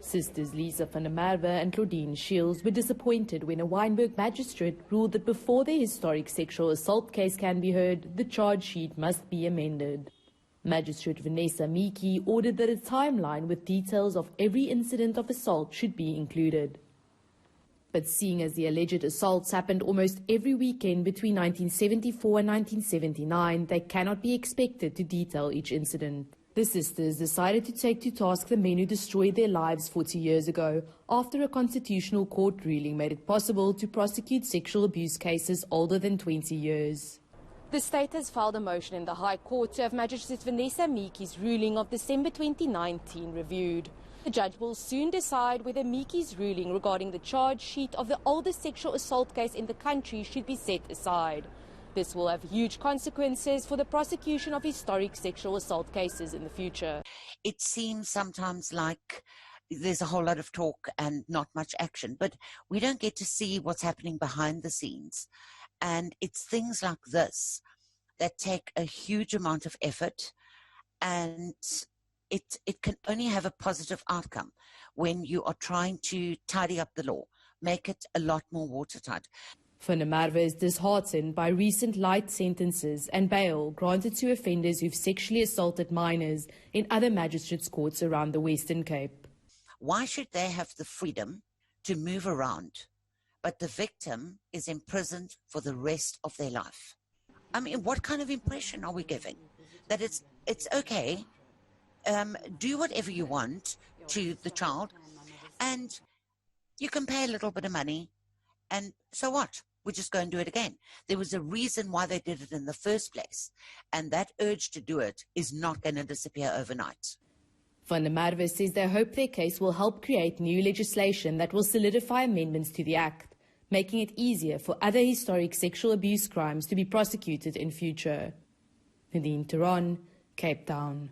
Sisters Lisa van der Merwe and Claudine Shields were disappointed when a Wynberg magistrate ruled that before the historic sexual assault case can be heard, the charge sheet must be amended. Magistrate Vanessa Miki ordered that a timeline with details of every incident of assault should be included. But seeing as the alleged assaults happened almost every weekend between 1974 and 1979, they cannot be expected to detail each incident. The sisters decided to take to task the men who destroyed their lives 40 years ago after a constitutional court ruling made it possible to prosecute sexual abuse cases older than 20 years. The state has filed a motion in the High Court to have Magistrate Vanessa Miki's ruling of December 2019 reviewed. The judge will soon decide whether Miki's ruling regarding the charge sheet of the oldest sexual assault case in the country should be set aside. This will have huge consequences for the prosecution of historic sexual assault cases in the future. It seems sometimes like there's a whole lot of talk and not much action, but we don't get to see what's happening behind the scenes. And it's things like this that take a huge amount of effort, and it can only have a positive outcome when you are trying to tidy up the law, make it a lot more watertight. Van der Merwe is disheartened by recent light sentences and bail granted to offenders who've sexually assaulted minors in other magistrates' courts around the Western Cape. Why should they have the freedom to move around, but the victim is imprisoned for the rest of their life? I mean, what kind of impression are we giving? That it's okay, do whatever you want to the child, and you can pay a little bit of money, and so what? We just go and do it again. There was a reason why they did it in the first place, and that urge to do it is not going to disappear overnight. Van der Merwe says they hope their case will help create new legislation that will solidify amendments to the Act, making it easier for other historic sexual abuse crimes to be prosecuted in future. Nadine Turan, Cape Town.